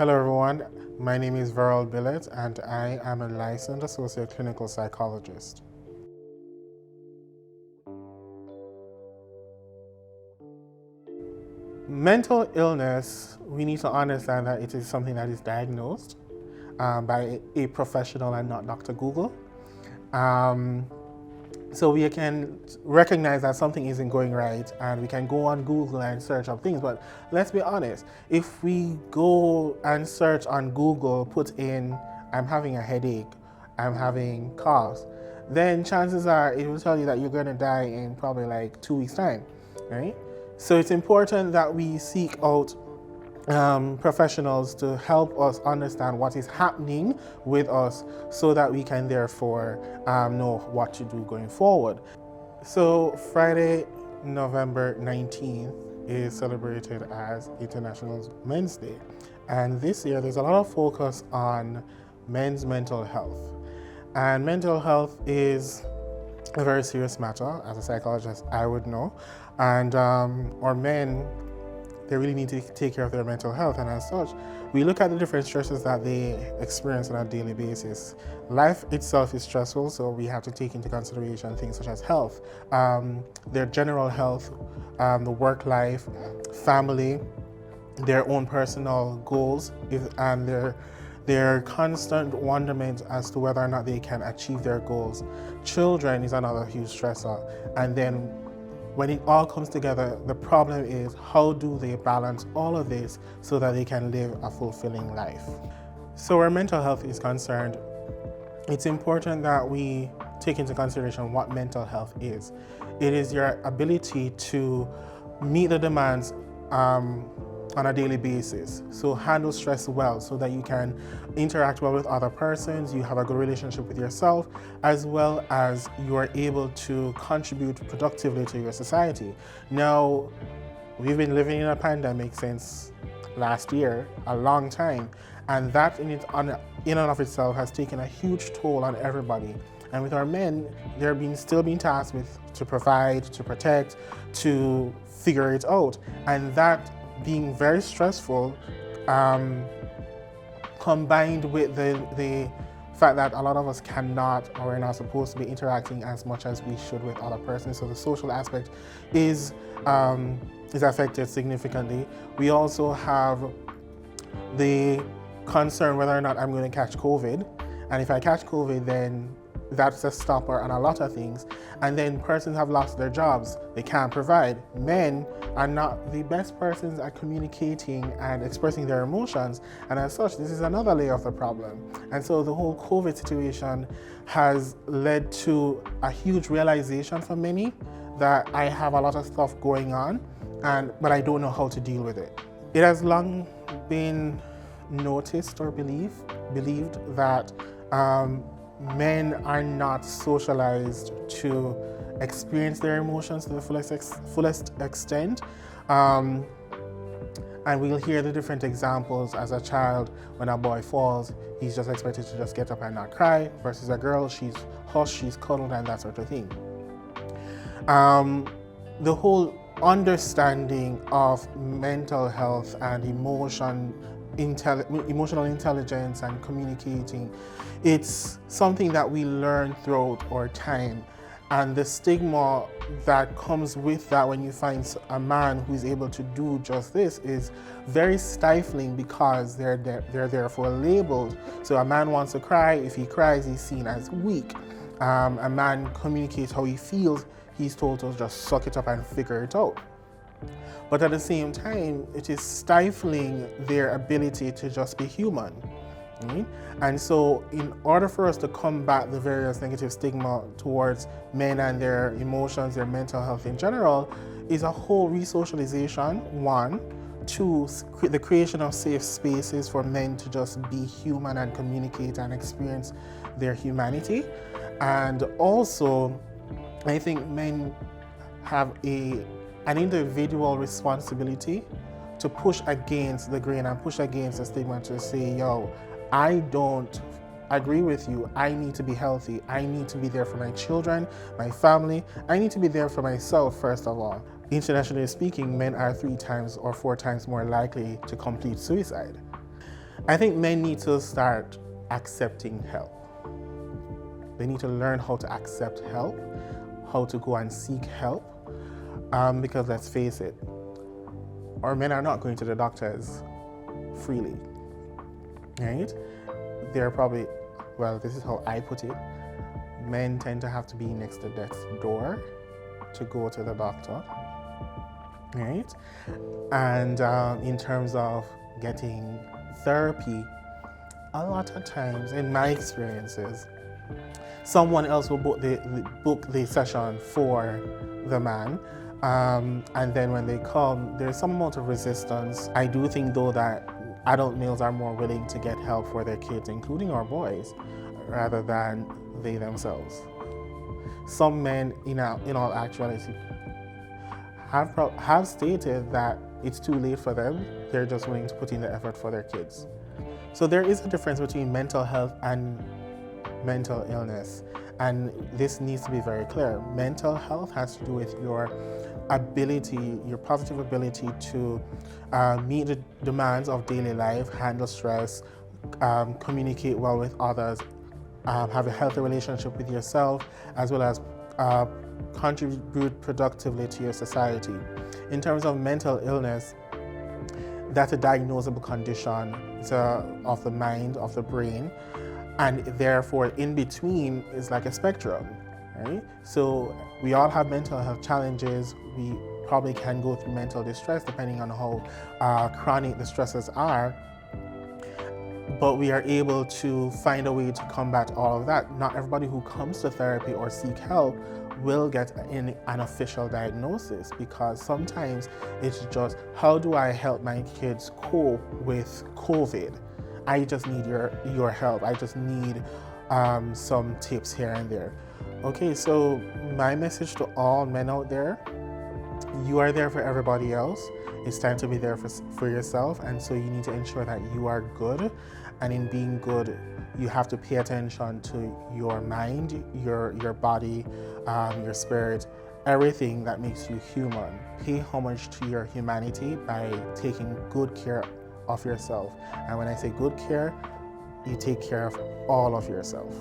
Hello everyone, my name is Verl Billet and I am a licensed associate clinical psychologist. Mental illness, we need to understand that it is something that is diagnosed by a professional and not Dr. Google. So we can recognize that something isn't going right and we can go on Google and search up things. But let's be honest, if we go and search on Google, put in, I'm having a headache, I'm having coughs, then chances are it will tell you that you're going to die in probably like 2 weeks' time, right? So it's important that we seek out professionals to help us understand what is happening with us so that we can therefore know what to do going forward. So Friday, November 19th is celebrated as International Men's Day. And this year there's a lot of focus on men's mental health. And mental health is a very serious matter. As a psychologist, I would know. And our men, they really need to take care of their mental health, and as such, we look at the different stresses that they experience on a daily basis. Life itself is stressful, so we have to take into consideration things such as health, their general health, the work life, family, their own personal goals, and their constant wonderment as to whether or not they can achieve their goals. Children is another huge stressor, and then when it all comes together, the problem is how do they balance all of this so that they can live a fulfilling life. So where mental health is concerned, it's important that we take into consideration what mental health is. It is your ability to meet the demands on a daily basis. So handle stress well so that you can interact well with other persons, you have a good relationship with yourself, as well as you are able to contribute productively to your society. Now, we've been living in a pandemic since last year, a long time, and that in and of itself has taken a huge toll on everybody. And with our men, they're still being tasked with to provide, to protect, to figure it out. And that being very stressful, combined with the fact that a lot of us cannot or we're not supposed to be interacting as much as we should with other persons. So the social aspect is affected significantly. We also have the concern whether or not I'm going to catch COVID. And if I catch COVID, then that's a stopper on a lot of things. And then persons have lost their jobs. They can't provide. Men are not the best persons at communicating and expressing their emotions. And as such, this is another layer of the problem. And so the whole COVID situation has led to a huge realization for many that I have a lot of stuff going on, but I don't know how to deal with it. It has long been noticed or believed that men are not socialized to experience their emotions to the fullest extent. And we'll hear the different examples. As a child, when a boy falls, he's just expected to just get up and not cry, versus a girl, she's hushed, she's cuddled, and that sort of thing. The whole understanding of mental health and emotional intelligence and communicating, it's something that we learn throughout our time. And the stigma that comes with that when you find a man who's able to do just this is very stifling, because they're therefore labeled. So a man wants to cry. If he cries, he's seen as weak. A man communicates how he feels. He's told to just suck it up and figure it out. But at the same time, it is stifling their ability to just be human. Right? And so in order for us to combat the various negative stigma towards men and their emotions, their mental health in general, is a whole re-socialization, one. Two, the creation of safe spaces for men to just be human and communicate and experience their humanity. And also, I think men have an individual responsibility to push against the grain and push against the stigma, to say, yo, I don't agree with you. I need to be healthy. I need to be there for my children, my family. I need to be there for myself, first of all. Internationally speaking, men are 3 times or 4 times more likely to complete suicide. I think men need to start accepting help. They need to learn how to accept help, how to go and seek help, because let's face it, our men are not going to the doctors freely, right? They're probably, well, this is how I put it, men tend to have to be next to death's door to go to the doctor, right? And in terms of getting therapy, a lot of times, in my experiences, someone else will book the session for the man, and then when they come, there's some amount of resistance. I do think, though, that adult males are more willing to get help for their kids, including our boys, rather than they themselves. Some men, in all actuality, have stated that it's too late for them. They're just willing to put in the effort for their kids. So there is a difference between mental health and mental illness, and this needs to be very clear. Mental health has to do with your ability, your positive ability to meet the demands of daily life, handle stress, communicate well with others, have a healthy relationship with yourself, as well as contribute productively to your society. In terms of mental illness, that's a diagnosable condition. It's of the mind, of the brain, and therefore in between is like a spectrum, right? So we all have mental health challenges. We probably can go through mental distress depending on how chronic the stresses are, but we are able to find a way to combat all of that. Not everybody who comes to therapy or seek help will get an official diagnosis, because sometimes it's just, how do I help my kids cope with COVID? I just need your help. I just need some tips here and there. Okay, so my message to all men out there, you are there for everybody else. It's time to be there for yourself, and so you need to ensure that you are good. And in being good, you have to pay attention to your mind, your body, your spirit, everything that makes you human. Pay homage to your humanity by taking good care of yourself. And when I say good care, you take care of all of yourself.